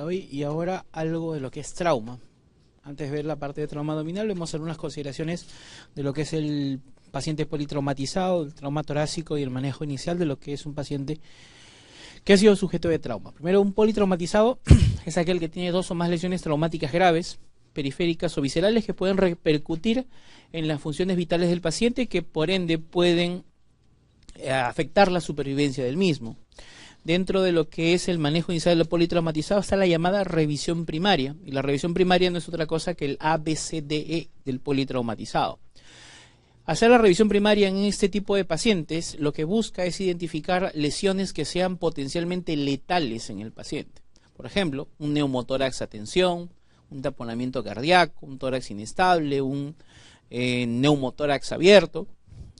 Hoy y ahora algo de lo que es trauma. Antes de ver la parte de trauma abdominal, vamos a hacer unas consideraciones de lo que es el paciente politraumatizado, el trauma torácico y el manejo inicial de lo que es un paciente que ha sido sujeto de trauma. Primero, un politraumatizado es aquel que tiene dos o más lesiones traumáticas graves, periféricas o viscerales, que pueden repercutir en las funciones vitales del paciente, que por ende pueden afectar la supervivencia del mismo. Dentro de lo que es el manejo inicial del politraumatizado está la llamada revisión primaria, y la revisión primaria no es otra cosa que el ABCDE del politraumatizado. Hacer la revisión primaria en este tipo de pacientes lo que busca es identificar lesiones que sean potencialmente letales en el paciente. Por ejemplo, un neumotórax a tensión, un taponamiento cardíaco, un tórax inestable, un neumotórax abierto,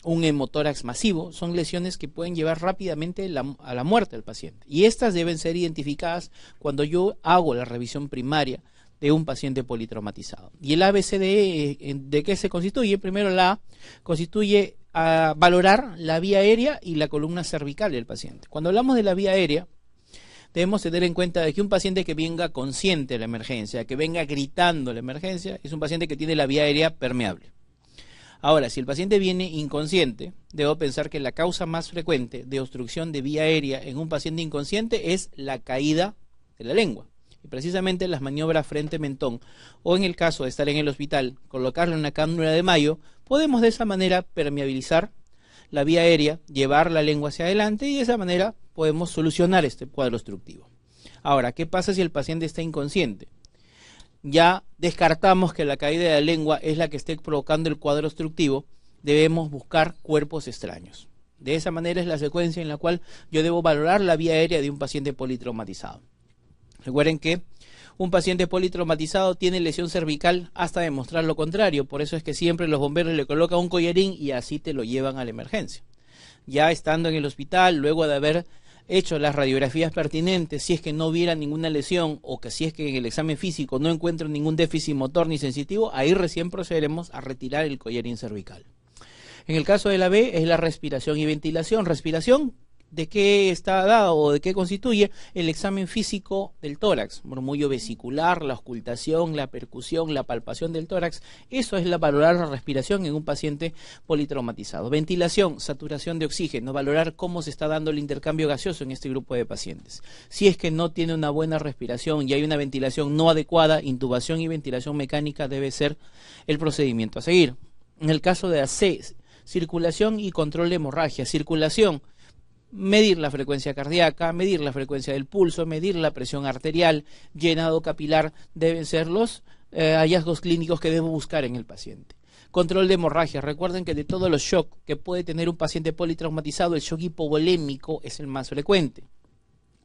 un hemotórax masivo. Son lesiones que pueden llevar rápidamente a la muerte del paciente. Y estas deben ser identificadas cuando yo hago la revisión primaria de un paciente politraumatizado. ¿Y el ABCDE de qué se constituye? Primero, la A constituye a valorar la vía aérea y la columna cervical del paciente. Cuando hablamos de la vía aérea, debemos tener en cuenta de que un paciente que venga consciente de la emergencia, que venga gritando la emergencia, es un paciente que tiene la vía aérea permeable. Ahora, si el paciente viene inconsciente, debo pensar que la causa más frecuente de obstrucción de vía aérea en un paciente inconsciente es la caída de la lengua. Y precisamente las maniobras frente-mentón, o en el caso de estar en el hospital, colocarle una cánula de Mayo, podemos de esa manera permeabilizar la vía aérea, llevar la lengua hacia adelante y de esa manera podemos solucionar este cuadro obstructivo. Ahora, ¿qué pasa si el paciente está inconsciente? Ya descartamos que la caída de la lengua es la que esté provocando el cuadro obstructivo, debemos buscar cuerpos extraños. De esa manera es la secuencia en la cual yo debo valorar la vía aérea de un paciente politraumatizado. Recuerden que un paciente politraumatizado tiene lesión cervical hasta demostrar lo contrario, por eso es que siempre los bomberos le colocan un collarín y así te lo llevan a la emergencia. Ya estando en el hospital, luego de haber hecho las radiografías pertinentes, si es que no hubiera ninguna lesión o que si es que en el examen físico no encuentro ningún déficit motor ni sensitivo, ahí recién procederemos a retirar el collarín cervical. En el caso de la B es la respiración y ventilación. Respiración, ¿de qué está dado o de qué constituye? El examen físico del tórax, murmullo vesicular, la auscultación, la percusión, la palpación del tórax. Eso es valorar la respiración en un paciente politraumatizado. Ventilación, saturación de oxígeno, valorar cómo se está dando el intercambio gaseoso en este grupo de pacientes. Si es que no tiene una buena respiración y hay una ventilación no adecuada, intubación y ventilación mecánica debe ser el procedimiento a seguir. En el caso de AC, circulación y control de hemorragia. Circulación, medir la frecuencia cardíaca, medir la frecuencia del pulso, medir la presión arterial, llenado capilar, deben ser los hallazgos clínicos que debo buscar en el paciente. Control de hemorragia. Recuerden que de todos los shocks que puede tener un paciente politraumatizado, el shock hipovolémico es el más frecuente.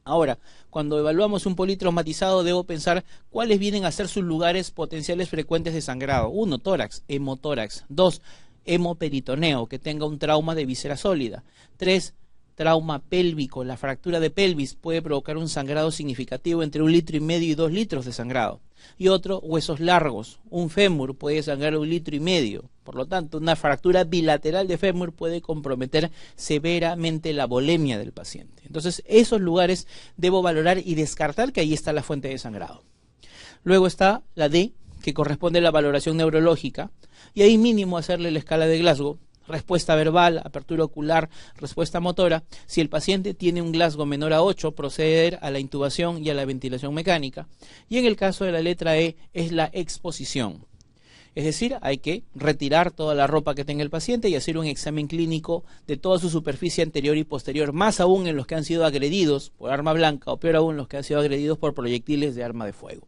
Ahora, cuando evaluamos un politraumatizado, debo pensar cuáles vienen a ser sus lugares potenciales frecuentes de sangrado. 1, tórax, hemotórax. 2, hemoperitoneo, que tenga un trauma de víscera sólida. 3, trauma pélvico. La fractura de pelvis puede provocar un sangrado significativo entre 1,5 litros y 2 litros de sangrado. Y otro, huesos largos. Un fémur puede sangrar 1,5 litros. Por lo tanto, una fractura bilateral de fémur puede comprometer severamente la volemia del paciente. Entonces, esos lugares debo valorar y descartar que ahí está la fuente de sangrado. Luego está la D, que corresponde a la valoración neurológica, y ahí mínimo hacerle la escala de Glasgow. Respuesta verbal, apertura ocular, respuesta motora. Si el paciente tiene un Glasgow menor a 8, proceder a la intubación y a la ventilación mecánica. Y en el caso de la letra E es la exposición. Es decir, hay que retirar toda la ropa que tenga el paciente y hacer un examen clínico de toda su superficie anterior y posterior, más aún en los que han sido agredidos por arma blanca o peor aún los que han sido agredidos por proyectiles de arma de fuego.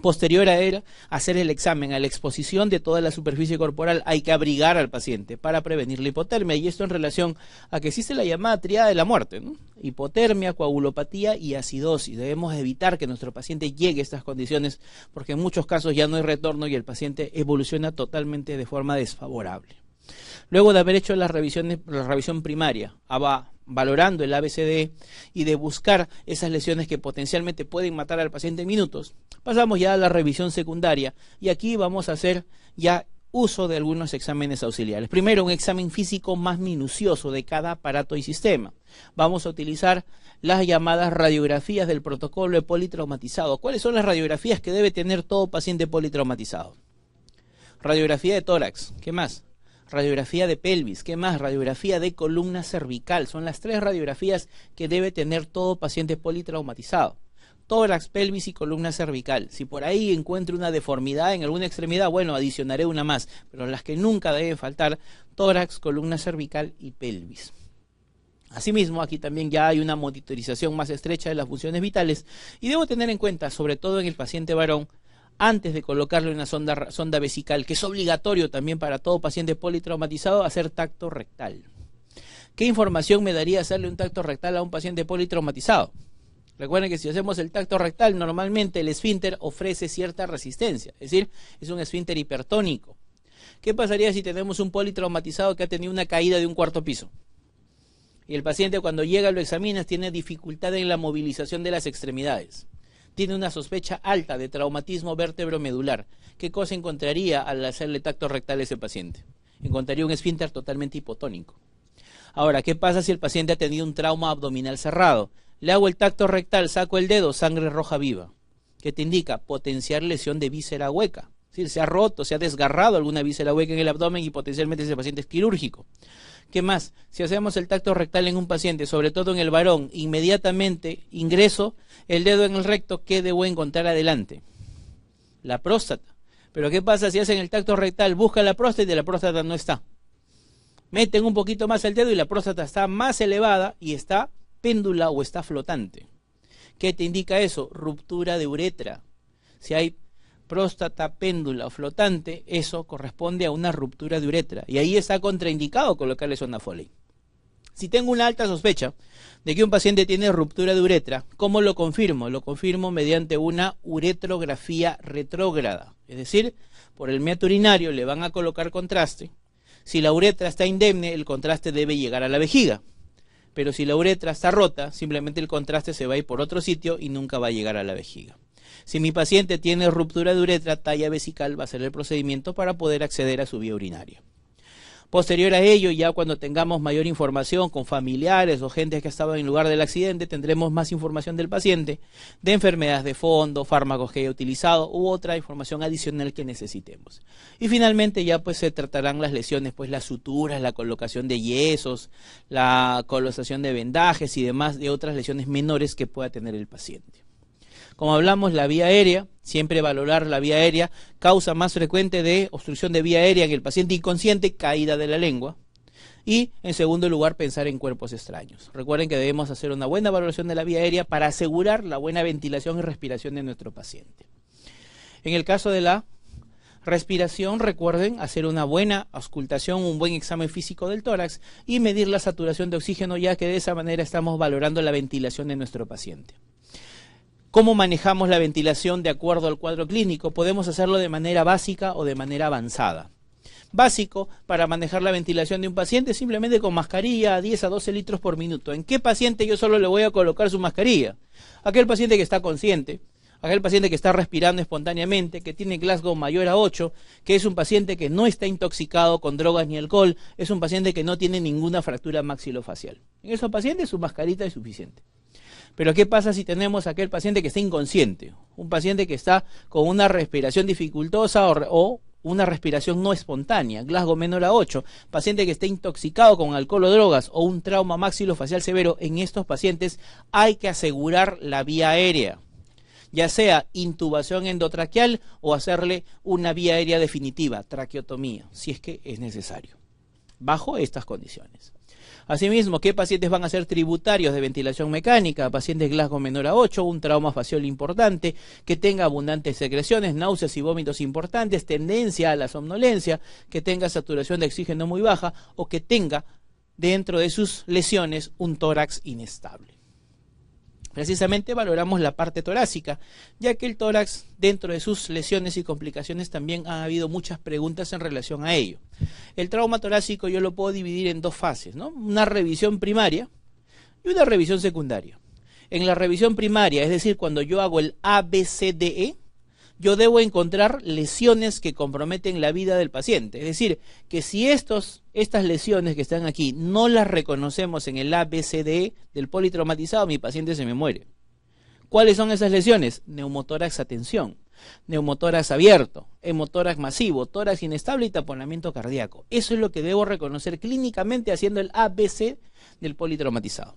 Posterior a él, hacer el examen a la exposición de toda la superficie corporal, hay que abrigar al paciente para prevenir la hipotermia, y esto en relación a que existe la llamada triada de la muerte, ¿no? Hipotermia, coagulopatía y acidosis. Debemos evitar que nuestro paciente llegue a estas condiciones porque en muchos casos ya no hay retorno y el paciente evoluciona totalmente de forma desfavorable. Luego de haber hecho la revisión primaria, valorando el ABCDE y de buscar esas lesiones que potencialmente pueden matar al paciente en minutos, pasamos ya a la revisión secundaria y aquí vamos a hacer ya uso de algunos exámenes auxiliares. Primero, un examen físico más minucioso de cada aparato y sistema. Vamos a utilizar las llamadas radiografías del protocolo de politraumatizado. ¿Cuáles son las radiografías que debe tener todo paciente politraumatizado? Radiografía de tórax, ¿qué más? Radiografía de pelvis, ¿qué más? Radiografía de columna cervical. Son las 3 radiografías que debe tener todo paciente politraumatizado. Tórax, pelvis y columna cervical. Si por ahí encuentro una deformidad en alguna extremidad, bueno, adicionaré una más, pero las que nunca deben faltar, tórax, columna cervical y pelvis. Asimismo, aquí también ya hay una monitorización más estrecha de las funciones vitales y debo tener en cuenta, sobre todo en el paciente varón, antes de colocarle una sonda vesical, que es obligatorio también para todo paciente politraumatizado, hacer tacto rectal. ¿Qué información me daría hacerle un tacto rectal a un paciente politraumatizado? Recuerden que si hacemos el tacto rectal, normalmente el esfínter ofrece cierta resistencia, es decir, es un esfínter hipertónico. ¿Qué pasaría si tenemos un politraumatizado que ha tenido una caída de un 4º piso? Y el paciente cuando llega lo examinas, tiene dificultad en la movilización de las extremidades. Tiene una sospecha alta de traumatismo vértebro-medular. ¿Qué cosa encontraría al hacerle tacto rectal a ese paciente? Encontraría un esfínter totalmente hipotónico. Ahora, ¿qué pasa si el paciente ha tenido un trauma abdominal cerrado? Le hago el tacto rectal, saco el dedo, sangre roja viva. ¿Qué te indica? Potenciar lesión de víscera hueca. Es decir, se ha roto, se ha desgarrado alguna víscera hueca en el abdomen y potencialmente ese paciente es quirúrgico. ¿Qué más? Si hacemos el tacto rectal en un paciente, sobre todo en el varón, inmediatamente ingreso el dedo en el recto, ¿qué debo encontrar adelante? La próstata. Pero ¿qué pasa si hacen el tacto rectal? Busca la próstata y la próstata no está. Meten un poquito más el dedo y la próstata está más elevada y está péndula o está flotante. ¿Qué te indica eso? Ruptura de uretra. Si hay próstata, péndula o flotante, eso corresponde a una ruptura de uretra. Y ahí está contraindicado colocarle sonda Foley. Si tengo una alta sospecha de que un paciente tiene ruptura de uretra, ¿cómo lo confirmo? Lo confirmo mediante una uretrografía retrógrada. Es decir, por el meato urinario le van a colocar contraste. Si la uretra está indemne, el contraste debe llegar a la vejiga. Pero si la uretra está rota, simplemente el contraste se va a ir por otro sitio y nunca va a llegar a la vejiga. Si mi paciente tiene ruptura de uretra, talla vesical va a ser el procedimiento para poder acceder a su vía urinaria. Posterior a ello, ya cuando tengamos mayor información con familiares o gente que ha estado en el lugar del accidente, tendremos más información del paciente, de enfermedades de fondo, fármacos que haya utilizado u otra información adicional que necesitemos. Y finalmente ya pues se tratarán las lesiones, pues las suturas, la colocación de yesos, la colocación de vendajes y demás de otras lesiones menores que pueda tener el paciente. Como hablamos, la vía aérea, siempre valorar la vía aérea, causa más frecuente de obstrucción de vía aérea en el paciente inconsciente, caída de la lengua. Y, en segundo lugar, pensar en cuerpos extraños. Recuerden que debemos hacer una buena valoración de la vía aérea para asegurar la buena ventilación y respiración de nuestro paciente. En el caso de la respiración, recuerden hacer una buena auscultación, un buen examen físico del tórax y medir la saturación de oxígeno, ya que de esa manera estamos valorando la ventilación de nuestro paciente. ¿Cómo manejamos la ventilación de acuerdo al cuadro clínico? Podemos hacerlo de manera básica o de manera avanzada. Básico, para manejar la ventilación de un paciente, simplemente con mascarilla a 10 a 12 litros por minuto. ¿En qué paciente yo solo le voy a colocar su mascarilla? Aquel paciente que está consciente, aquel paciente que está respirando espontáneamente, que tiene Glasgow mayor a 8, que es un paciente que no está intoxicado con drogas ni alcohol, es un paciente que no tiene ninguna fractura maxilofacial. En esos pacientes su mascarita es suficiente. Pero ¿qué pasa si tenemos aquel paciente que está inconsciente? Un paciente que está con una respiración dificultosa o una respiración no espontánea, Glasgow menor a 8, paciente que esté intoxicado con alcohol o drogas o un trauma maxilofacial severo. En estos pacientes hay que asegurar la vía aérea, ya sea intubación endotraqueal o hacerle una vía aérea definitiva, traqueotomía, si es que es necesario, bajo estas condiciones. Asimismo, ¿qué pacientes van a ser tributarios de ventilación mecánica? Pacientes Glasgow menor a 8, un trauma facial importante, que tenga abundantes secreciones, náuseas y vómitos importantes, tendencia a la somnolencia, que tenga saturación de oxígeno muy baja o que tenga dentro de sus lesiones un tórax inestable. Precisamente valoramos la parte torácica, ya que el tórax, dentro de sus lesiones y complicaciones, también ha habido muchas preguntas en relación a ello. El trauma torácico yo lo puedo dividir en dos fases, ¿no? Una revisión primaria y una revisión secundaria. En la revisión primaria, es decir, cuando yo hago el ABCDE, yo debo encontrar lesiones que comprometen la vida del paciente. Es decir, que si estas lesiones que están aquí no las reconocemos en el ABCDE del politraumatizado, mi paciente se me muere. ¿Cuáles son esas lesiones? Neumotórax a tensión, neumotórax abierto, hemotórax masivo, tórax inestable y taponamiento cardíaco. Eso es lo que debo reconocer clínicamente haciendo el ABC del politraumatizado.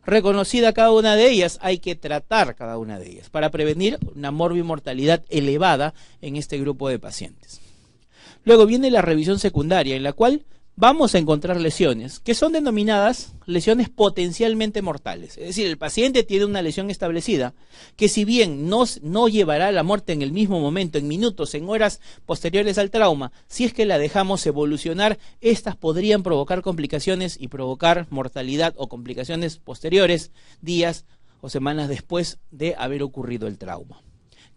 Reconocida cada una de ellas, hay que tratar cada una de ellas para prevenir una morbimortalidad elevada en este grupo de pacientes. Luego viene la revisión secundaria, en la cual vamos a encontrar lesiones que son denominadas lesiones potencialmente mortales. Es decir, el paciente tiene una lesión establecida que, si bien no llevará a la muerte en el mismo momento, en minutos, en horas posteriores al trauma, si es que la dejamos evolucionar, estas podrían provocar complicaciones y provocar mortalidad o complicaciones posteriores días o semanas después de haber ocurrido el trauma.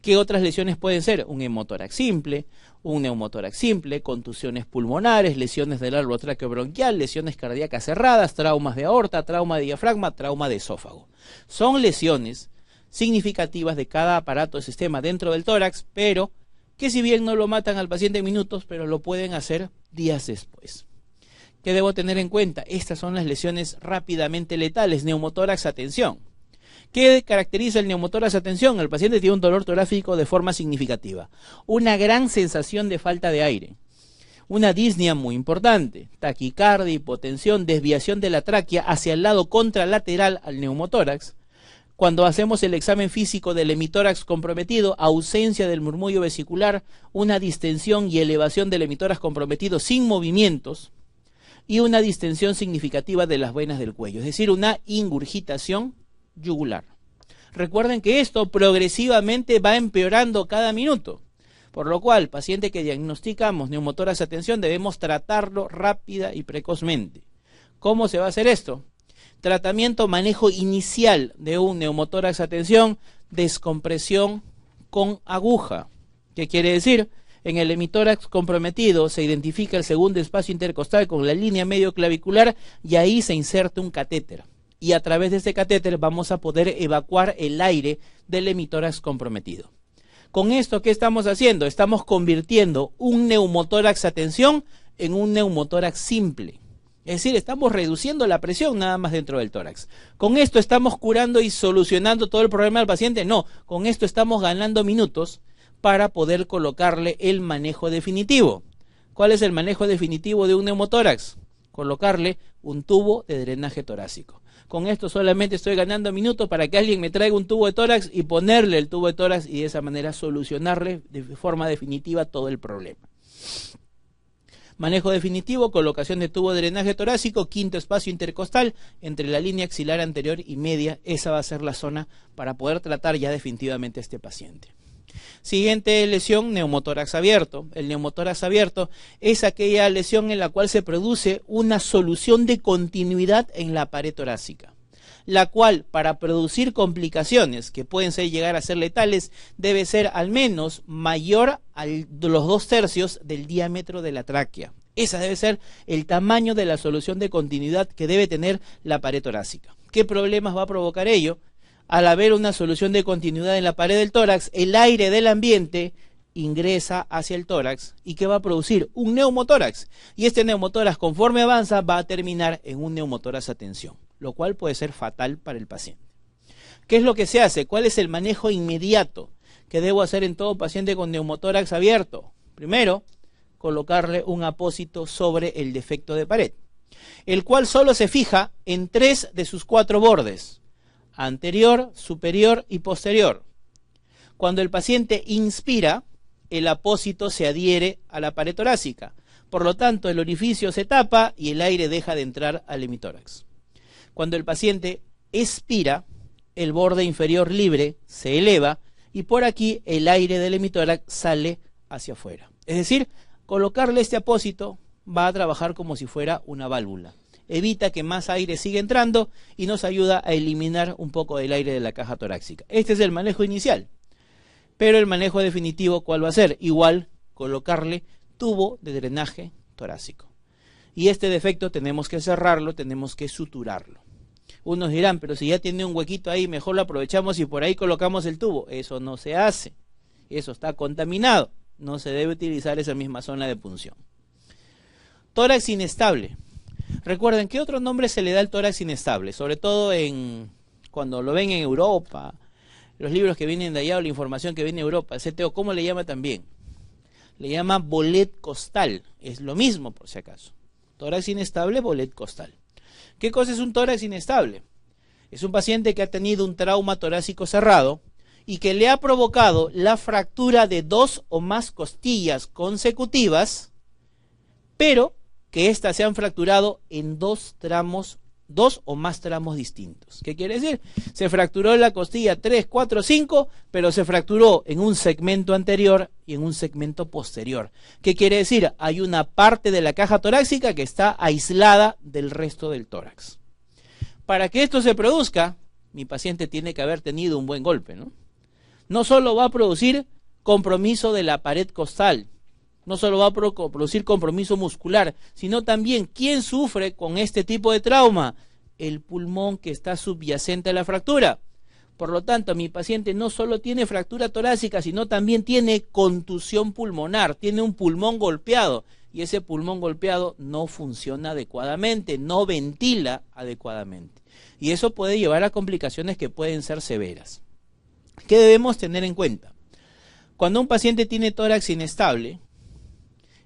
¿Qué otras lesiones pueden ser? Un hemotórax simple, un neumotórax simple, contusiones pulmonares, lesiones del árbol traqueobronquial, lesiones cardíacas cerradas, traumas de aorta, trauma de diafragma, trauma de esófago. Son lesiones significativas de cada aparato o sistema dentro del tórax, pero que si bien no lo matan al paciente en minutos, pero lo pueden hacer días después. ¿Qué debo tener en cuenta? Estas son las lesiones rápidamente letales, neumotórax a tensión. ¿Qué caracteriza el neumotórax a tensión? El paciente tiene un dolor torácico de forma significativa, una gran sensación de falta de aire, una disnea muy importante, taquicardia, hipotensión, desviación de la tráquea hacia el lado contralateral al neumotórax. Cuando hacemos el examen físico del hemitórax comprometido, ausencia del murmullo vesicular, una distensión y elevación del hemitórax comprometido sin movimientos y una distensión significativa de las venas del cuello, es decir, una ingurgitación yugular. Recuerden que esto progresivamente va empeorando cada minuto, por lo cual, paciente que diagnosticamos neumotórax a tensión, debemos tratarlo rápida y precozmente. ¿Cómo se va a hacer esto? Tratamiento, manejo inicial de un neumotórax a tensión, descompresión con aguja. ¿Qué quiere decir? En el hemitórax comprometido se identifica el segundo espacio intercostal con la línea medio clavicular y ahí se inserta un catéter. Y a través de este catéter vamos a poder evacuar el aire del hemitórax comprometido. Con esto, ¿qué estamos haciendo? Estamos convirtiendo un neumotórax a tensión en un neumotórax simple. Es decir, estamos reduciendo la presión nada más dentro del tórax. ¿Con esto estamos curando y solucionando todo el problema del paciente? No, con esto estamos ganando minutos para poder colocarle el manejo definitivo. ¿Cuál es el manejo definitivo de un neumotórax? Colocarle un tubo de drenaje torácico. Con esto solamente estoy ganando minutos para que alguien me traiga un tubo de tórax y ponerle el tubo de tórax y de esa manera solucionarle de forma definitiva todo el problema. Manejo definitivo, colocación de tubo de drenaje torácico, quinto espacio intercostal entre la línea axilar anterior y media. Esa va a ser la zona para poder tratar ya definitivamente a este paciente. Siguiente lesión, neumotórax abierto. El neumotórax abierto es aquella lesión en la cual se produce una solución de continuidad en la pared torácica, la cual, para producir complicaciones que pueden llegar a ser letales, debe ser al menos mayor a los 2/3 del diámetro de la tráquea. Esa debe ser el tamaño de la solución de continuidad que debe tener la pared torácica. ¿Qué problemas va a provocar ello? Al haber una solución de continuidad en la pared del tórax, el aire del ambiente ingresa hacia el tórax y que va a producir un neumotórax. Y este neumotórax, conforme avanza, va a terminar en un neumotórax a tensión, lo cual puede ser fatal para el paciente. ¿Qué es lo que se hace? ¿Cuál es el manejo inmediato que debo hacer en todo paciente con neumotórax abierto? Primero, colocarle un apósito sobre el defecto de pared, el cual solo se fija en 3 de sus 4 bordes: anterior, superior y posterior. Cuando el paciente inspira, el apósito se adhiere a la pared torácica. Por lo tanto, el orificio se tapa y el aire deja de entrar al hemitórax. Cuando el paciente expira, el borde inferior libre se eleva y por aquí el aire del hemitórax sale hacia afuera. Es decir, colocarle este apósito va a trabajar como si fuera una válvula. Evita que más aire siga entrando y nos ayuda a eliminar un poco del aire de la caja torácica. Este es el manejo inicial. Pero el manejo definitivo, ¿cuál va a ser? Igual, colocarle tubo de drenaje torácico. Y este defecto tenemos que cerrarlo, tenemos que suturarlo. Unos dirán, pero si ya tiene un huequito ahí, mejor lo aprovechamos y por ahí colocamos el tubo. Eso no se hace. Eso está contaminado. No se debe utilizar esa misma zona de punción. Tórax inestable. Recuerden, ¿qué otro nombre se le da al tórax inestable? Sobre todo cuando lo ven en Europa, los libros que vienen de allá o la información que viene de Europa. El CTO, ¿cómo le llama también? Le llama bolet costal. Es lo mismo, por si acaso. Tórax inestable, bolet costal. ¿Qué cosa es un tórax inestable? Es un paciente que ha tenido un trauma torácico cerrado y que le ha provocado la fractura de 2 o más costillas consecutivas, pero que éstas se han fracturado en 2 o más tramos distintos. ¿Qué quiere decir? Se fracturó la costilla 3, 4, 5, pero se fracturó en un segmento anterior y en un segmento posterior. ¿Qué quiere decir? Hay una parte de la caja torácica que está aislada del resto del tórax. Para que esto se produzca, mi paciente tiene que haber tenido un buen golpe, ¿no? No solo va a producir compromiso de la pared costal, no solo va a producir compromiso muscular, sino también, ¿quién sufre con este tipo de trauma? El pulmón que está subyacente a la fractura. Por lo tanto, mi paciente no solo tiene fractura torácica, sino también tiene contusión pulmonar, tiene un pulmón golpeado, y ese pulmón golpeado no funciona adecuadamente, no ventila adecuadamente. Y eso puede llevar a complicaciones que pueden ser severas. ¿Qué debemos tener en cuenta? Cuando un paciente tiene tórax inestable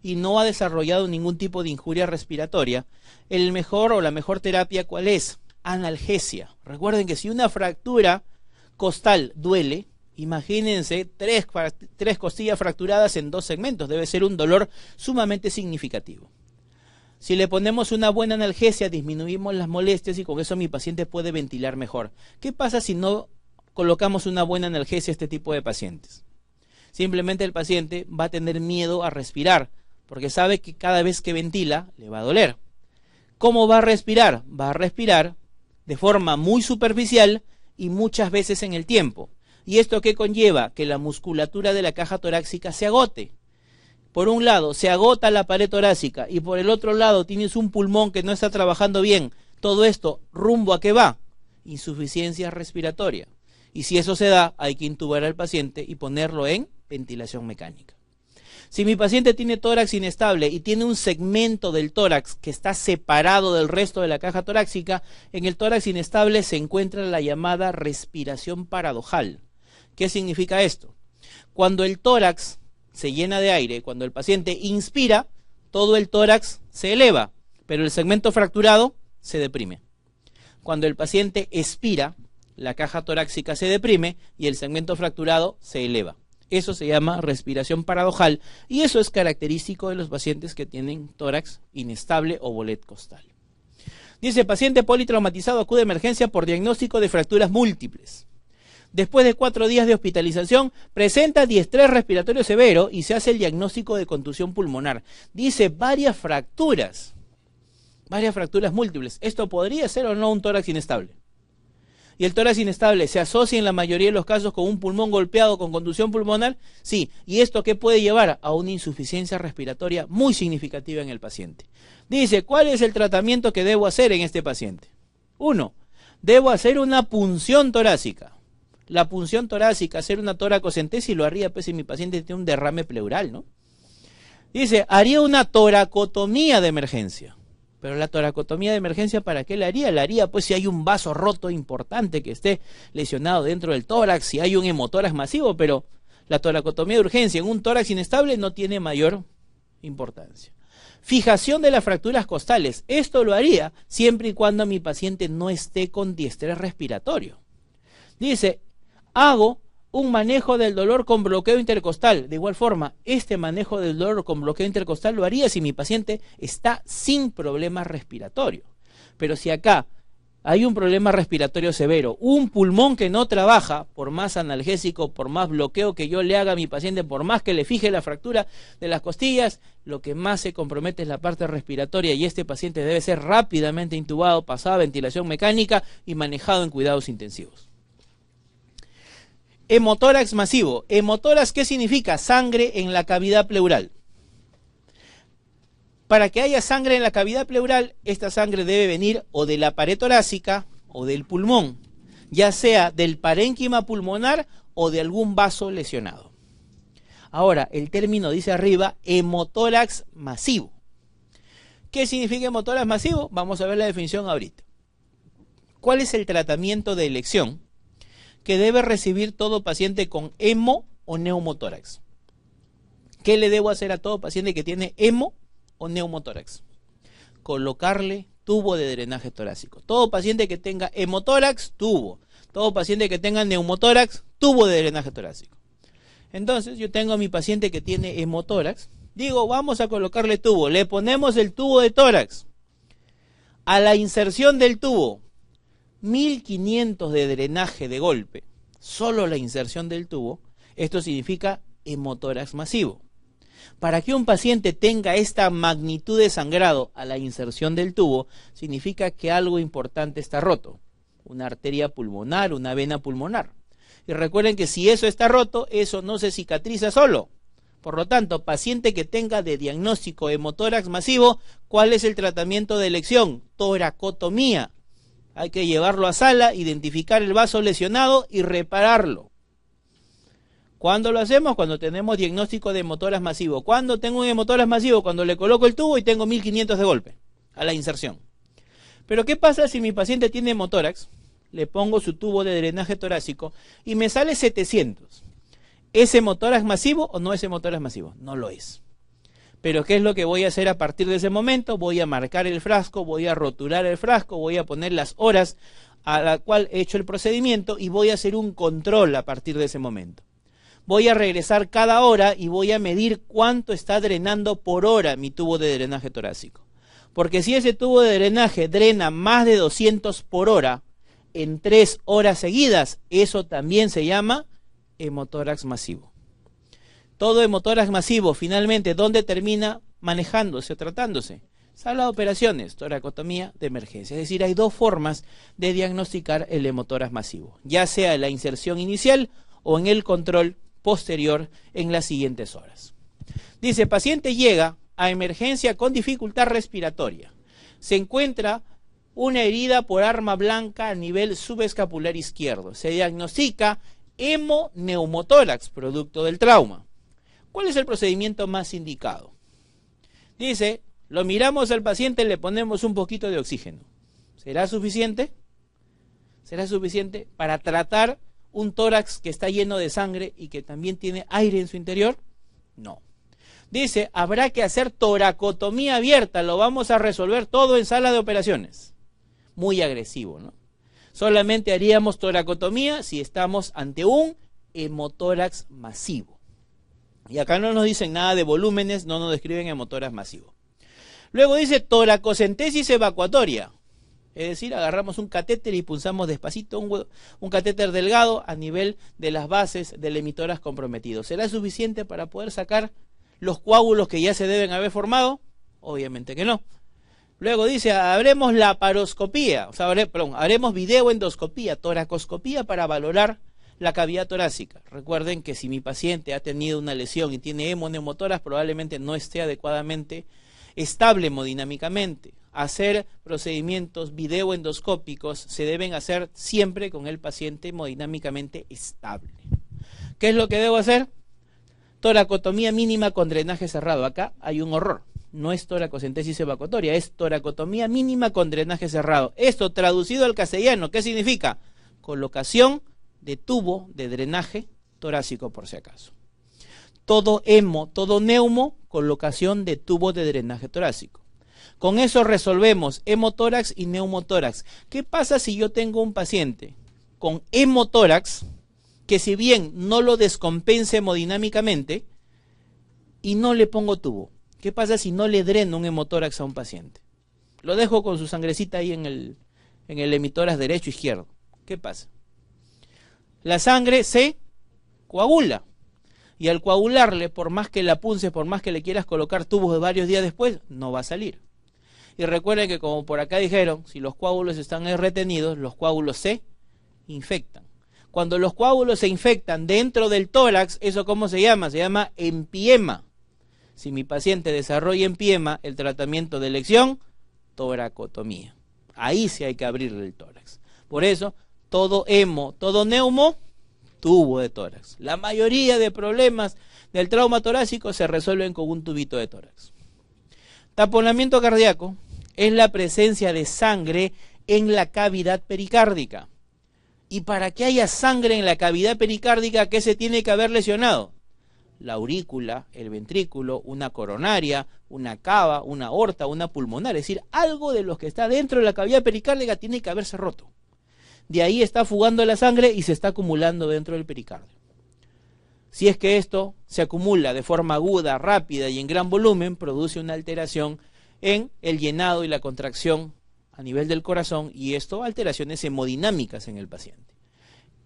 y no ha desarrollado ningún tipo de injuria respiratoria, el mejor o la mejor terapia, ¿cuál es? Analgesia. Recuerden que si una fractura costal duele, imagínense tres costillas fracturadas en 2 segmentos, debe ser un dolor sumamente significativo. Si le ponemos una buena analgesia, disminuimos las molestias y con eso mi paciente puede ventilar mejor. ¿Qué pasa si no colocamos una buena analgesia a este tipo de pacientes? Simplemente el paciente va a tener miedo a respirar, porque sabe que cada vez que ventila le va a doler. ¿Cómo va a respirar? Va a respirar de forma muy superficial y muchas veces en el tiempo. ¿Y esto qué conlleva? Que la musculatura de la caja torácica se agote. Por un lado se agota la pared torácica y por el otro lado tienes un pulmón que no está trabajando bien. Todo esto, ¿rumbo a qué va? Insuficiencia respiratoria. Y si eso se da, hay que intubar al paciente y ponerlo en ventilación mecánica. Si mi paciente tiene tórax inestable y tiene un segmento del tórax que está separado del resto de la caja torácica, en el tórax inestable se encuentra la llamada respiración paradojal. ¿Qué significa esto? Cuando el tórax se llena de aire, cuando el paciente inspira, todo el tórax se eleva, pero el segmento fracturado se deprime. Cuando el paciente expira, la caja torácica se deprime y el segmento fracturado se eleva. Eso se llama respiración paradojal y eso es característico de los pacientes que tienen tórax inestable o bolet costal. Dice, paciente politraumatizado acude a emergencia por diagnóstico de fracturas múltiples. Después de 4 días de hospitalización, presenta diestrés respiratorio severo y se hace el diagnóstico de contusión pulmonar. Dice, varias fracturas múltiples. ¿Esto podría ser o no un tórax inestable? ¿Y el tórax inestable se asocia en la mayoría de los casos con un pulmón golpeado con contusión pulmonar? Sí. ¿Y esto qué puede llevar? A una insuficiencia respiratoria muy significativa en el paciente. Dice, ¿cuál es el tratamiento que debo hacer en este paciente? 1. Debo hacer una punción torácica. La punción torácica, hacer una toracocentesis, lo haría pues si mi paciente tiene un derrame pleural, ¿no? Dice, haría una toracotomía de emergencia. Pero la toracotomía de emergencia, ¿para qué la haría? La haría pues si hay un vaso roto importante que esté lesionado dentro del tórax, si hay un hemotórax masivo, pero la toracotomía de urgencia en un tórax inestable no tiene mayor importancia. Fijación de las fracturas costales. Esto lo haría siempre y cuando mi paciente no esté con diestrés respiratorio. Dice, hago un manejo del dolor con bloqueo intercostal. De igual forma, este manejo del dolor con bloqueo intercostal lo haría si mi paciente está sin problema respiratorio. Pero si acá hay un problema respiratorio severo, un pulmón que no trabaja, por más analgésico, por más bloqueo que yo le haga a mi paciente, por más que le fije la fractura de las costillas, lo que más se compromete es la parte respiratoria y este paciente debe ser rápidamente intubado, pasado a ventilación mecánica y manejado en cuidados intensivos. Hemotórax masivo. Hemotórax, ¿qué significa? Sangre en la cavidad pleural. Para que haya sangre en la cavidad pleural, esta sangre debe venir o de la pared torácica o del pulmón, ya sea del parénquima pulmonar o de algún vaso lesionado. Ahora, el término dice arriba, hemotórax masivo. ¿Qué significa hemotórax masivo? Vamos a ver la definición ahorita. ¿Cuál es el tratamiento de elección que debe recibir todo paciente con hemo o neumotórax? ¿Qué le debo hacer a todo paciente que tiene hemo o neumotórax? Colocarle tubo de drenaje torácico. Todo paciente que tenga hemotórax, tubo. Todo paciente que tenga neumotórax, tubo de drenaje torácico. Entonces, yo tengo a mi paciente que tiene hemotórax. Digo, vamos a colocarle tubo. Le ponemos el tubo de tórax. A la inserción del tubo, 1500 de drenaje de golpe. Solo la inserción del tubo. Esto significa hemotórax masivo. Para que un paciente tenga esta magnitud de sangrado a la inserción del tubo, significa que algo importante está roto. Una arteria pulmonar, una vena pulmonar. Y recuerden que si eso está roto, eso no se cicatriza solo. Por lo tanto, paciente que tenga de diagnóstico hemotórax masivo, ¿cuál es el tratamiento de elección? Toracotomía. Hay que llevarlo a sala, identificar el vaso lesionado y repararlo. ¿Cuándo lo hacemos? Cuando tenemos diagnóstico de hemotórax masivo. ¿Cuándo tengo un hemotórax masivo? Cuando le coloco el tubo y tengo 1500 de golpe a la inserción. Pero ¿qué pasa si mi paciente tiene hemotórax? Le pongo su tubo de drenaje torácico y me sale 700. ¿Es hemotórax masivo o no es hemotórax masivo? No lo es. Pero ¿qué es lo que voy a hacer a partir de ese momento? Voy a marcar el frasco, voy a rotular el frasco, voy a poner las horas a la cual he hecho el procedimiento y voy a hacer un control a partir de ese momento. Voy a regresar cada hora y voy a medir cuánto está drenando por hora mi tubo de drenaje torácico. Porque si ese tubo de drenaje drena más de 200 por hora en 3 horas seguidas, eso también se llama hemotórax masivo. Todo hemotórax masivo, finalmente, ¿dónde termina manejándose o tratándose? Sala de operaciones, toracotomía de emergencia. Es decir, hay dos formas de diagnosticar el hemotórax masivo, ya sea en la inserción inicial o en el control posterior en las siguientes horas. Dice, paciente llega a emergencia con dificultad respiratoria. Se encuentra una herida por arma blanca a nivel subescapular izquierdo. Se diagnostica hemoneumotórax, producto del trauma. ¿Cuál es el procedimiento más indicado? Dice, lo miramos al paciente, le ponemos un poquito de oxígeno. ¿Será suficiente? ¿Será suficiente para tratar un tórax que está lleno de sangre y que también tiene aire en su interior? No. Dice, habrá que hacer toracotomía abierta, lo vamos a resolver todo en sala de operaciones. Muy agresivo, ¿no? Solamente haríamos toracotomía si estamos ante un hemotórax masivo. Y acá no nos dicen nada de volúmenes, no nos describen hemotórax masivo. Luego dice toracocentesis evacuatoria. Es decir, agarramos un catéter y pulsamos despacito un catéter delgado a nivel de las bases del hemitórax comprometido. ¿Será suficiente para poder sacar los coágulos que ya se deben haber formado? Obviamente que no. Luego dice, haremos laparoscopía, o sea, haremos videoendoscopía, toracoscopía para valorar la cavidad torácica. Recuerden que si mi paciente ha tenido una lesión y tiene hemoneumotórax, probablemente no esté adecuadamente estable hemodinámicamente. Hacer procedimientos videoendoscópicos se deben hacer siempre con el paciente hemodinámicamente estable. ¿Qué es lo que debo hacer? Toracotomía mínima con drenaje cerrado. Acá hay un horror. No es toracocentesis evacuatoria, es toracotomía mínima con drenaje cerrado. Esto traducido al castellano, ¿qué significa? Colocación de tubo de drenaje torácico, por si acaso. Todo hemo, todo neumo, colocación de tubo de drenaje torácico. Con eso resolvemos hemotórax y neumotórax. ¿Qué pasa si yo tengo un paciente con hemotórax que si bien no lo descompense hemodinámicamente y no le pongo tubo? ¿Qué pasa si no le dreno un hemotórax a un paciente? Lo dejo con su sangrecita ahí en el hemitórax derecho e izquierdo. ¿Qué pasa? La sangre se coagula. Y al coagularle, por más que la punces, por más que le quieras colocar tubos de varios días después, no va a salir. Y recuerden que como por acá dijeron, si los coágulos están retenidos, los coágulos se infectan. Cuando los coágulos se infectan dentro del tórax, ¿eso cómo se llama? Se llama empiema. Si mi paciente desarrolla empiema, el tratamiento de elección, toracotomía. Ahí sí hay que abrirle el tórax. Por eso, todo hemo, todo neumo, tubo de tórax. La mayoría de problemas del trauma torácico se resuelven con un tubito de tórax. Taponamiento cardíaco es la presencia de sangre en la cavidad pericárdica. Y para que haya sangre en la cavidad pericárdica, ¿qué se tiene que haber lesionado? La aurícula, el ventrículo, una coronaria, una cava, una aorta, una pulmonar. Es decir, algo de lo que está dentro de la cavidad pericárdica tiene que haberse roto. De ahí está fugando la sangre y se está acumulando dentro del pericardio. Si es que esto se acumula de forma aguda, rápida y en gran volumen, produce una alteración en el llenado y la contracción a nivel del corazón, y esto alteraciones hemodinámicas en el paciente.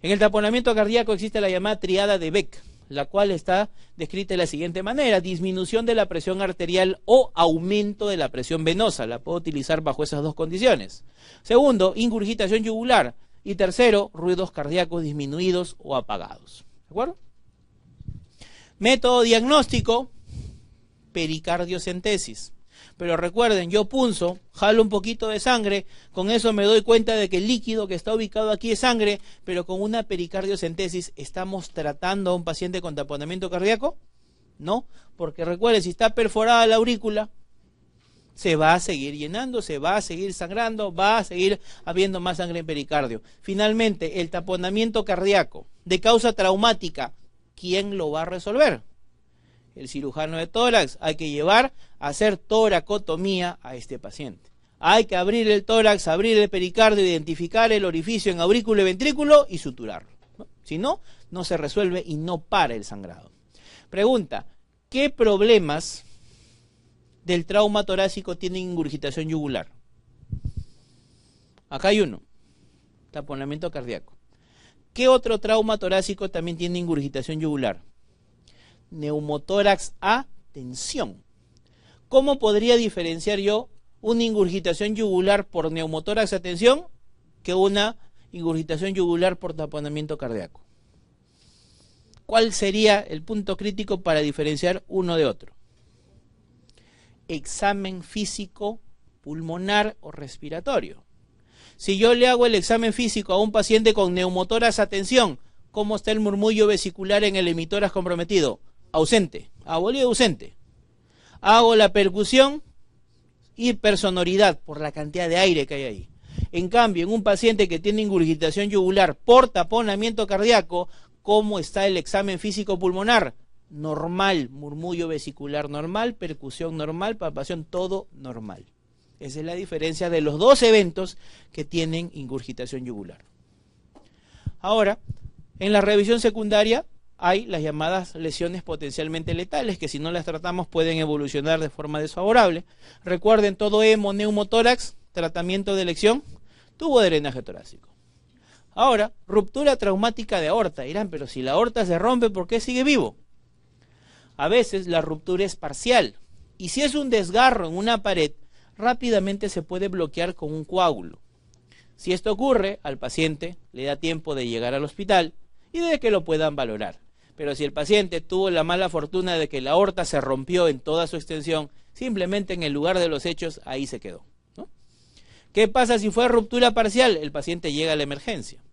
En el taponamiento cardíaco existe la llamada triada de Beck, la cual está descrita de la siguiente manera: disminución de la presión arterial o aumento de la presión venosa. La puedo utilizar bajo esas dos condiciones. Segundo, ingurgitación yugular. Y tercero, ruidos cardíacos disminuidos o apagados. ¿De acuerdo? Método diagnóstico, pericardiocentesis. Pero recuerden, yo punzo, jalo un poquito de sangre, con eso me doy cuenta de que el líquido que está ubicado aquí es sangre, pero con una pericardiocentesis, ¿estamos tratando a un paciente con taponamiento cardíaco? No, porque recuerden, si está perforada la aurícula, se va a seguir llenando, se va a seguir sangrando, va a seguir habiendo más sangre en pericardio. Finalmente, el taponamiento cardíaco de causa traumática, ¿quién lo va a resolver? El cirujano de tórax. Hay que llevar a hacer toracotomía a este paciente. Hay que abrir el tórax, abrir el pericardio, identificar el orificio en aurículo y ventrículo y suturarlo, ¿no? Si no, no se resuelve y no para el sangrado. Pregunta: ¿qué problemas del trauma torácico tienen ingurgitación yugular? Acá hay uno: taponamiento cardíaco. ¿Qué otro trauma torácico también tiene ingurgitación yugular? Neumotórax a tensión. ¿Cómo podría diferenciar yo una ingurgitación yugular por neumotórax a tensión que una ingurgitación yugular por taponamiento cardíaco? ¿Cuál sería el punto crítico para diferenciar uno de otro? Examen físico pulmonar o respiratorio. Si yo le hago el examen físico a un paciente con neumotórax a tensión, ¿cómo está el murmullo vesicular en el hemitórax comprometido? Ausente, abolido ausente. Hago la percusión, hipersonoridad por la cantidad de aire que hay ahí. En cambio, en un paciente que tiene ingurgitación yugular por taponamiento cardíaco, ¿cómo está el examen físico pulmonar? Normal, murmullo vesicular normal, percusión normal, palpación, todo normal. Esa es la diferencia de los dos eventos que tienen ingurgitación yugular. Ahora, en la revisión secundaria hay las llamadas lesiones potencialmente letales, que si no las tratamos pueden evolucionar de forma desfavorable. Recuerden, todo neumotórax, tratamiento de elección, tubo de drenaje torácico. Ahora, ruptura traumática de aorta. Dirán, pero si la aorta se rompe, ¿por qué sigue vivo? A veces la ruptura es parcial, y si es un desgarro en una pared, rápidamente se puede bloquear con un coágulo. Si esto ocurre, al paciente le da tiempo de llegar al hospital y de que lo puedan valorar. Pero si el paciente tuvo la mala fortuna de que la aorta se rompió en toda su extensión, simplemente en el lugar de los hechos, ahí se quedó, ¿no? ¿Qué pasa si fue ruptura parcial? El paciente llega a la emergencia.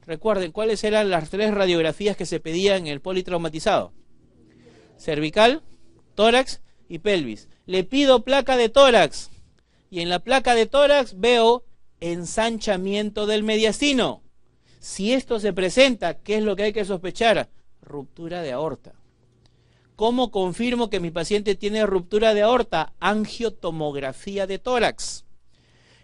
Recuerden, ¿cuáles eran las 3 radiografías que se pedían en el politraumatizado? Cervical, tórax y pelvis. Le pido placa de tórax, y en la placa de tórax veo ensanchamiento del mediastino. Si esto se presenta, ¿qué es lo que hay que sospechar? Ruptura de aorta. ¿Cómo confirmo que mi paciente tiene ruptura de aorta? Angiotomografía de tórax.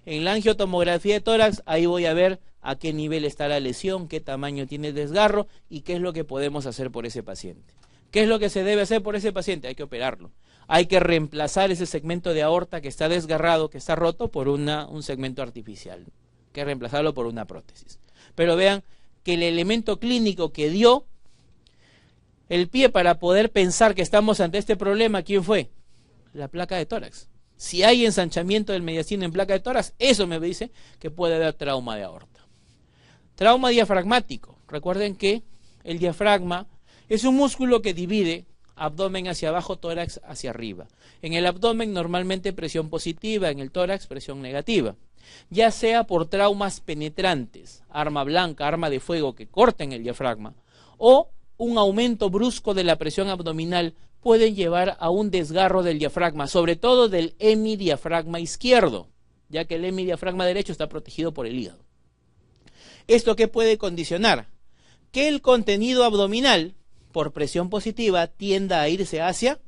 En la angiotomografía de tórax, ahí voy a ver a qué nivel está la lesión, qué tamaño tiene el desgarro y qué es lo que podemos hacer por ese paciente. ¿Qué es lo que se debe hacer por ese paciente? Hay que operarlo. Hay que reemplazar ese segmento de aorta que está desgarrado, que está roto, por un segmento artificial. Hay que reemplazarlo por una prótesis. Pero vean que el elemento clínico que dio el pie para poder pensar que estamos ante este problema, ¿quién fue? La placa de tórax. Si hay ensanchamiento del mediastino en placa de tórax, eso me dice que puede haber trauma de aorta. Trauma diafragmático. Recuerden que el diafragma es un músculo que divide abdomen hacia abajo, tórax hacia arriba. En el abdomen normalmente presión positiva, en el tórax presión negativa. Ya sea por traumas penetrantes, arma blanca, arma de fuego que corten el diafragma, o un aumento brusco de la presión abdominal pueden llevar a un desgarro del diafragma, sobre todo del hemidiafragma izquierdo, ya que el hemidiafragma derecho está protegido por el hígado. ¿Esto qué puede condicionar? Que el contenido abdominal, por presión positiva, tienda a irse hacia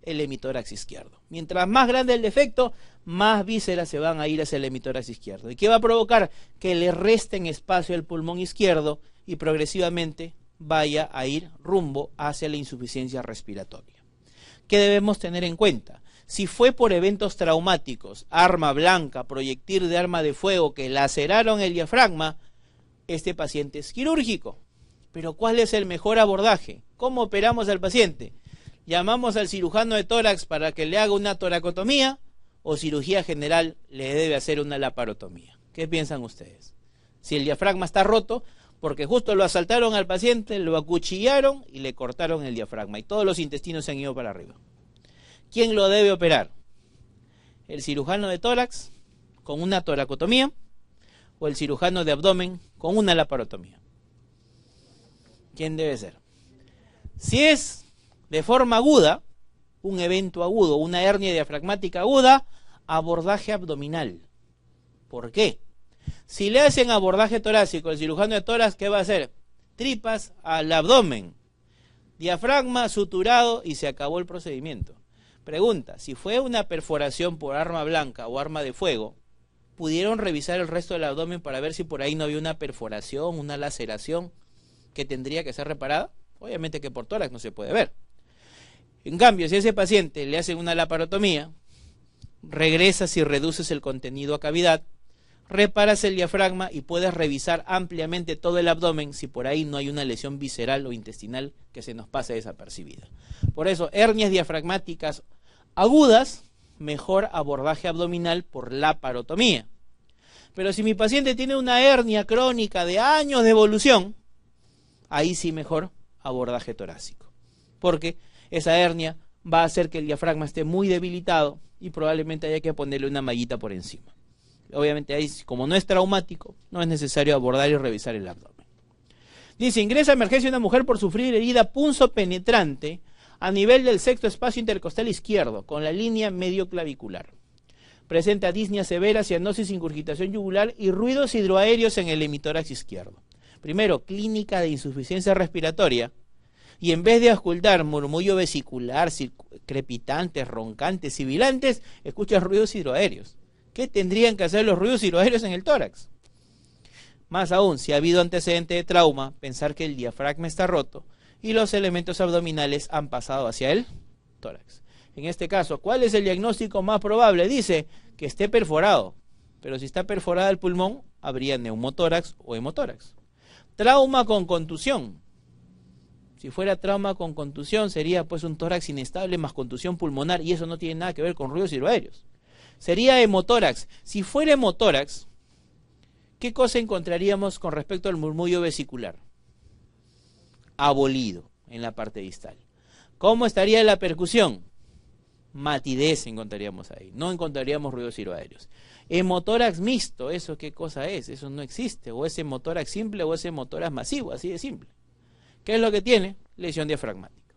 el hemitórax izquierdo. Mientras más grande el defecto, más vísceras se van a ir hacia el hemitórax izquierdo. ¿Y qué va a provocar? Que le resten espacio al pulmón izquierdo y progresivamente vaya a ir rumbo hacia la insuficiencia respiratoria. ¿Qué debemos tener en cuenta? Si fue por eventos traumáticos, arma blanca, proyectil de arma de fuego que laceraron el diafragma, este paciente es quirúrgico. Pero ¿cuál es el mejor abordaje? ¿Cómo operamos al paciente? ¿Llamamos al cirujano de tórax para que le haga una toracotomía o cirugía general le debe hacer una laparotomía? ¿Qué piensan ustedes? Si el diafragma está roto, porque justo lo asaltaron al paciente, lo acuchillaron y le cortaron el diafragma y todos los intestinos se han ido para arriba. ¿Quién lo debe operar? ¿El cirujano de tórax con una toracotomía o el cirujano de abdomen con una laparotomía? ¿Quién debe ser? Si es de forma aguda, un evento agudo, una hernia diafragmática aguda, abordaje abdominal. ¿Por qué? Si le hacen abordaje torácico, el cirujano de tórax, ¿qué va a hacer? Tripas al abdomen, diafragma suturado y se acabó el procedimiento. Pregunta, si fue una perforación por arma blanca o arma de fuego, ¿pudieron revisar el resto del abdomen para ver si por ahí no había una perforación, una laceración que tendría que ser reparada? Obviamente que por tórax no se puede ver. En cambio, si a ese paciente le hacen una laparotomía, regresas y reduces el contenido a cavidad, reparas el diafragma y puedes revisar ampliamente todo el abdomen si por ahí no hay una lesión visceral o intestinal que se nos pase desapercibida. Por eso, hernias diafragmáticas agudas, mejor abordaje abdominal por laparotomía. Pero si mi paciente tiene una hernia crónica de años de evolución, ahí sí mejor abordaje torácico, porque esa hernia va a hacer que el diafragma esté muy debilitado y probablemente haya que ponerle una mallita por encima. Obviamente ahí, como no es traumático, no es necesario abordar y revisar el abdomen. Dice, ingresa a emergencia una mujer por sufrir herida punzopenetrante a nivel del sexto espacio intercostal izquierdo, con la línea medio clavicular. Presenta disnea severa, cianosis, ingurgitación yugular y ruidos hidroaéreos en el hemitórax izquierdo. Primero, clínica de insuficiencia respiratoria, y en vez de auscultar murmullo vesicular, crepitantes, roncantes, sibilantes, escuchas ruidos hidroaéreos. ¿Qué tendrían que hacer los ruidos hidroaéreos en el tórax? Más aún, si ha habido antecedente de trauma, pensar que el diafragma está roto y los elementos abdominales han pasado hacia el tórax. En este caso, ¿cuál es el diagnóstico más probable? Dice que esté perforado, pero si está perforado el pulmón, habría neumotórax o hemotórax. Trauma con contusión. Si fuera trauma con contusión, sería pues un tórax inestable más contusión pulmonar, y eso no tiene nada que ver con ruidos hidroaéreos. Sería hemotórax. Si fuera hemotórax, ¿qué cosa encontraríamos con respecto al murmullo vesicular? Abolido en la parte distal. ¿Cómo estaría la percusión? Matidez encontraríamos ahí. No encontraríamos ruidos hidroaéreos. Hemotórax mixto, ¿eso qué cosa es? Eso no existe. O es hemotórax simple o es hemotórax masivo, así de simple. ¿Qué es lo que tiene? Lesión diafragmática.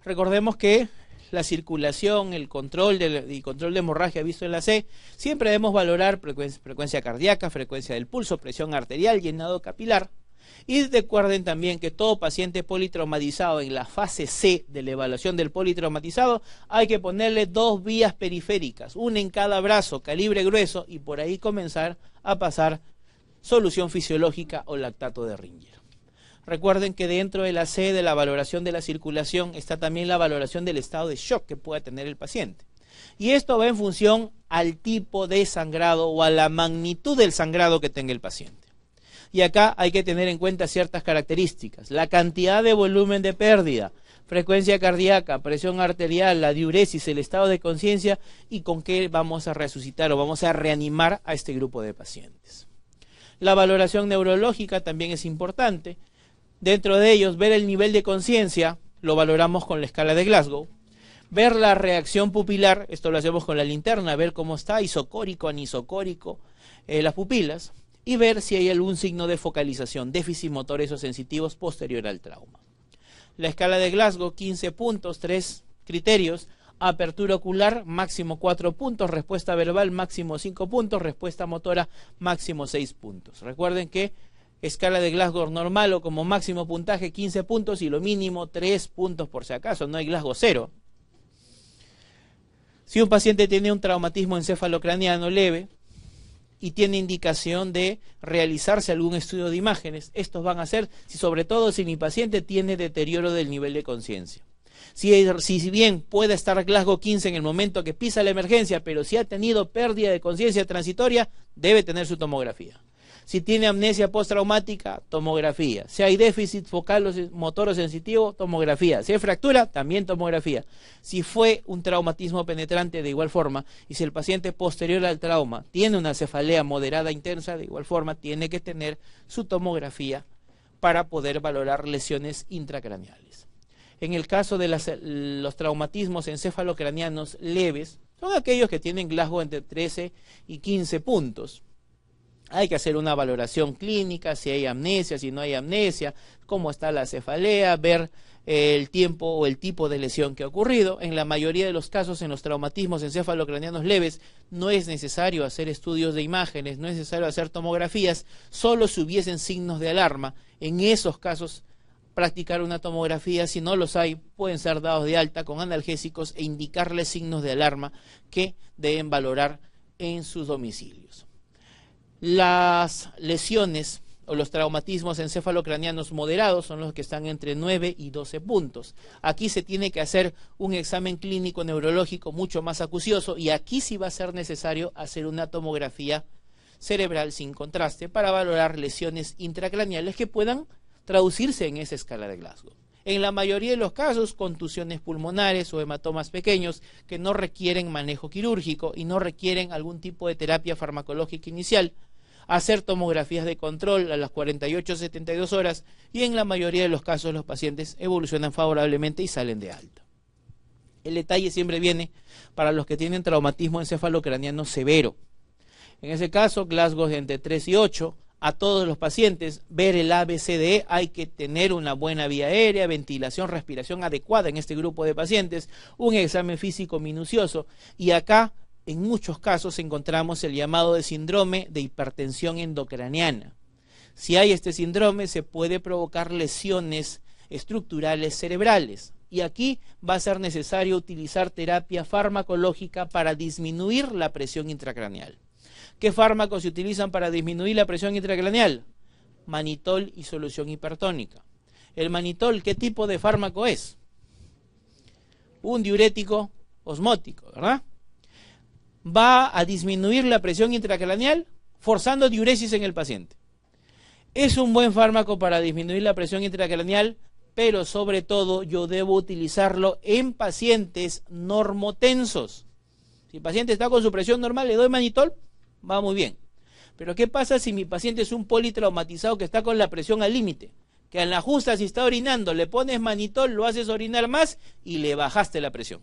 Recordemos que la circulación, el control de hemorragia visto en la C, siempre debemos valorar frecuencia cardíaca, frecuencia del pulso, presión arterial, llenado capilar. Y recuerden también que todo paciente politraumatizado en la fase C de la evaluación del politraumatizado hay que ponerle 2 vías periféricas, una en cada brazo, calibre grueso, y por ahí comenzar a pasar solución fisiológica o lactato de Ringer. Recuerden que dentro de la C de la valoración de la circulación está también la valoración del estado de shock que pueda tener el paciente. Y esto va en función al tipo de sangrado o a la magnitud del sangrado que tenga el paciente. Y acá hay que tener en cuenta ciertas características: la cantidad de volumen de pérdida, frecuencia cardíaca, presión arterial, la diuresis, el estado de conciencia y con qué vamos a resucitar o vamos a reanimar a este grupo de pacientes. La valoración neurológica también es importante. Dentro de ellos, ver el nivel de conciencia, lo valoramos con la escala de Glasgow. Ver la reacción pupilar, esto lo hacemos con la linterna, ver cómo está isocórico, anisocórico, las pupilas. y ver si hay algún signo de focalización, déficit motores o sensitivos posterior al trauma. La escala de Glasgow, 15 puntos, 3 criterios: apertura ocular, máximo 4 puntos, respuesta verbal, máximo 5 puntos, respuesta motora, máximo 6 puntos. Recuerden que escala de Glasgow normal o como máximo puntaje 15 puntos y lo mínimo 3 puntos por si acaso, no hay Glasgow 0. Si un paciente tiene un traumatismo encefalocraniano leve y tiene indicación de realizarse algún estudio de imágenes, estos van a ser, sobre todo si mi paciente tiene deterioro del nivel de conciencia. Si bien puede estar Glasgow 15 en el momento que pisa la emergencia, pero si ha tenido pérdida de conciencia transitoria, debe tener su tomografía. Si tiene amnesia postraumática, tomografía. Si hay déficit focal o motor o sensitivo, tomografía. Si hay fractura, también tomografía. Si fue un traumatismo penetrante, de igual forma. Y si el paciente posterior al trauma tiene una cefalea moderada intensa, de igual forma, tiene que tener su tomografía para poder valorar lesiones intracraneales. En el caso de los traumatismos encefalocranianos leves, son aquellos que tienen Glasgow entre 13 y 15 puntos. Hay que hacer una valoración clínica, si hay amnesia, si no hay amnesia, cómo está la cefalea, ver el tiempo o el tipo de lesión que ha ocurrido. En la mayoría de los casos, en los traumatismos encefalocranianos leves, no es necesario hacer estudios de imágenes, no es necesario hacer tomografías, solo si hubiesen signos de alarma. En esos casos, practicar una tomografía. Si no los hay, pueden ser dados de alta con analgésicos e indicarles signos de alarma que deben valorar en sus domicilios. Las lesiones o los traumatismos encefalocranianos moderados son los que están entre 9 y 12 puntos. Aquí se tiene que hacer un examen clínico neurológico mucho más acucioso y aquí sí va a ser necesario hacer una tomografía cerebral sin contraste para valorar lesiones intracraneales que puedan traducirse en esa escala de Glasgow. En la mayoría de los casos, contusiones pulmonares o hematomas pequeños que no requieren manejo quirúrgico y no requieren algún tipo de terapia farmacológica inicial, hacer tomografías de control a las 48-72 horas y en la mayoría de los casos los pacientes evolucionan favorablemente y salen de alta. El detalle siempre viene para los que tienen traumatismo encefalocraniano severo. En ese caso, Glasgow de entre 3 y 8, a todos los pacientes, ver el ABCDE, hay que tener una buena vía aérea, ventilación, respiración adecuada en este grupo de pacientes, un examen físico minucioso y acá en muchos casos encontramos el llamado de síndrome de hipertensión endocraniana. Si hay este síndrome se puede provocar lesiones estructurales cerebrales y aquí va a ser necesario utilizar terapia farmacológica para disminuir la presión intracraneal. ¿Qué fármacos se utilizan para disminuir la presión intracraneal? Manitol y solución hipertónica. El manitol, ¿qué tipo de fármaco es? Un diurético osmótico, ¿verdad? Va a disminuir la presión intracraneal forzando diuresis en el paciente. Es un buen fármaco para disminuir la presión intracraneal, pero sobre todo yo debo utilizarlo en pacientes normotensos. Si el paciente está con su presión normal, le doy manitol, va muy bien. Pero ¿qué pasa si mi paciente es un politraumatizado que está con la presión al límite? Que en la justa, si está orinando, le pones manitol, lo haces orinar más y le bajaste la presión.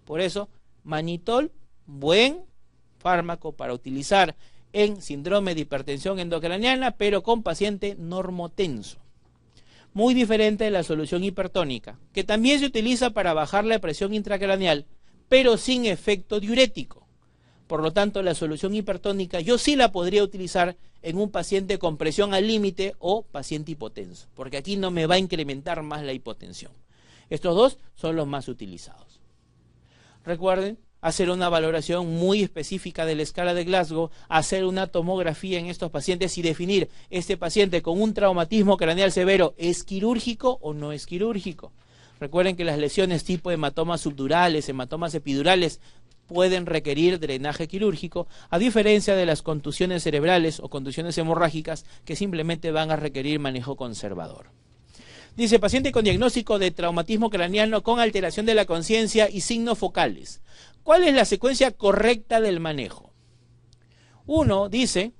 Por eso, manitol, buen fármaco para utilizar en síndrome de hipertensión endocraniana, pero con paciente normotenso. Muy diferente de la solución hipertónica, que también se utiliza para bajar la presión intracraneal, pero sin efecto diurético. Por lo tanto, la solución hipertónica yo sí la podría utilizar en un paciente con presión al límite o paciente hipotenso, porque aquí no me va a incrementar más la hipotensión. Estos dos son los más utilizados. Recuerden hacer una valoración muy específica de la escala de Glasgow, hacer una tomografía en estos pacientes y definir este paciente con un traumatismo craneal severo, ¿es quirúrgico o no es quirúrgico? Recuerden que las lesiones tipo hematomas subdurales, hematomas epidurales, pueden requerir drenaje quirúrgico, a diferencia de las contusiones cerebrales o contusiones hemorrágicas que simplemente van a requerir manejo conservador. Dice, paciente con diagnóstico de traumatismo craneano con alteración de la conciencia y signos focales. ¿Cuál es la secuencia correcta del manejo? Uno dice,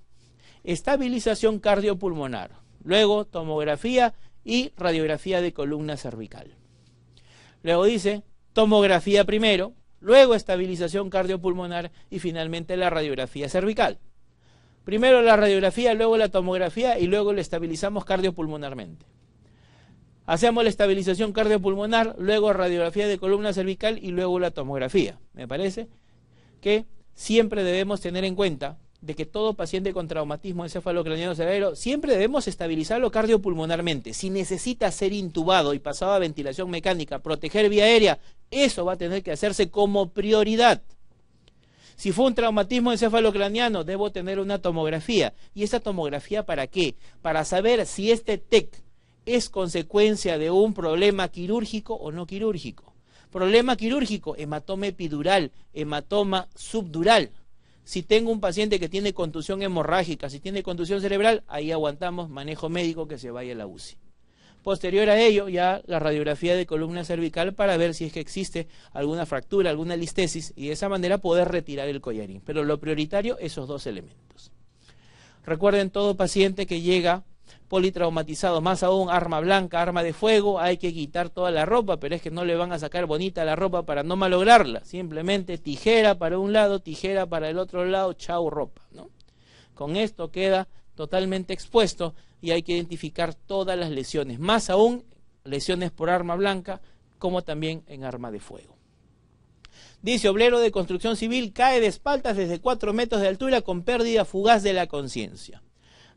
estabilización cardiopulmonar, luego tomografía y radiografía de columna cervical. Luego dice, tomografía primero, luego estabilización cardiopulmonar y finalmente la radiografía cervical. Primero la radiografía, luego la tomografía y luego lo estabilizamos cardiopulmonarmente. Hacemos la estabilización cardiopulmonar, luego radiografía de columna cervical y luego la tomografía. Me parece que siempre debemos tener en cuenta de que todo paciente con traumatismo encefalocraniano severo siempre debemos estabilizarlo cardiopulmonarmente. Si necesita ser intubado y pasado a ventilación mecánica, proteger vía aérea, eso va a tener que hacerse como prioridad. Si fue un traumatismo encefalocraniano, debo tener una tomografía. ¿Y esa tomografía para qué? Para saber si este TEC es consecuencia de un problema quirúrgico o no quirúrgico. Problema quirúrgico, hematoma epidural, hematoma subdural. Si tengo un paciente que tiene contusión hemorrágica, si tiene contusión cerebral, ahí aguantamos manejo médico que se vaya a la UCI. Posterior a ello, ya la radiografía de columna cervical para ver si es que existe alguna fractura, alguna listesis, y de esa manera poder retirar el collarín. Pero lo prioritario, esos dos elementos. Recuerden, todo paciente que llega politraumatizado, más aún arma blanca, arma de fuego, hay que quitar toda la ropa, pero es que no le van a sacar bonita la ropa para no malograrla, simplemente tijera para un lado, tijera para el otro lado, chau ropa, ¿no? Con esto queda totalmente expuesto y hay que identificar todas las lesiones, más aún lesiones por arma blanca, como también en arma de fuego. Dice, obrero de construcción civil cae de espaldas desde 4 metros de altura con pérdida fugaz de la conciencia.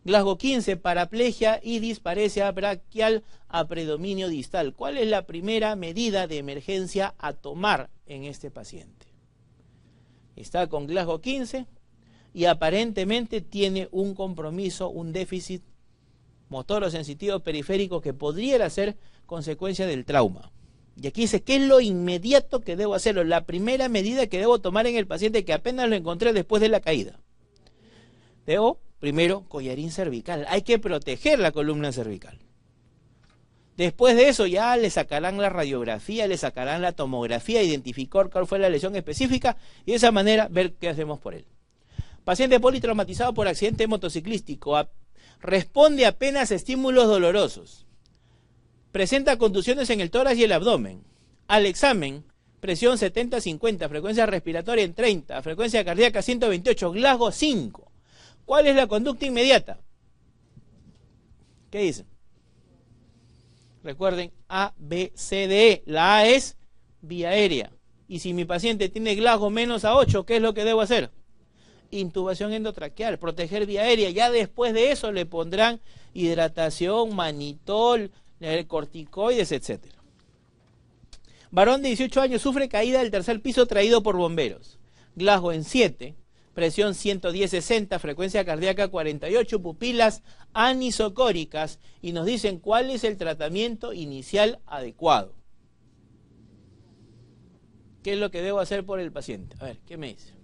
Glasgow 15, paraplegia y disparesia braquial a predominio distal. ¿Cuál es la primera medida de emergencia a tomar en este paciente? Está con Glasgow 15 y aparentemente tiene un compromiso, un déficit motor o sensitivo periférico que podría ser consecuencia del trauma. Y aquí dice, ¿qué es lo inmediato que debo hacerlo? La primera medida que debo tomar en el paciente que apenas lo encontré después de la caída. Debo, primero, collarín cervical. Hay que proteger la columna cervical. Después de eso ya le sacarán la radiografía, le sacarán la tomografía, identificar cuál fue la lesión específica y de esa manera ver qué hacemos por él. Paciente politraumatizado por accidente motociclístico. Responde apenas a estímulos dolorosos. Presenta contusiones en el tórax y el abdomen. Al examen, presión 70-50, frecuencia respiratoria en 30, frecuencia cardíaca 128, Glasgow 5. ¿Cuál es la conducta inmediata? ¿Qué dicen? Recuerden, A, B, C, D, E. La A es vía aérea. Y si mi paciente tiene Glasgow menos a 8, ¿qué es lo que debo hacer? Intubación endotraqueal, proteger vía aérea. Ya después de eso le pondrán hidratación, manitol, corticoides, etc. Varón de 18 años sufre caída del tercer piso traído por bomberos. Glasgow en 7, presión 110-60, frecuencia cardíaca 48, pupilas anisocóricas, y nos dicen cuál es el tratamiento inicial adecuado. ¿Qué es lo que debo hacer por el paciente? A ver, ¿qué me dice?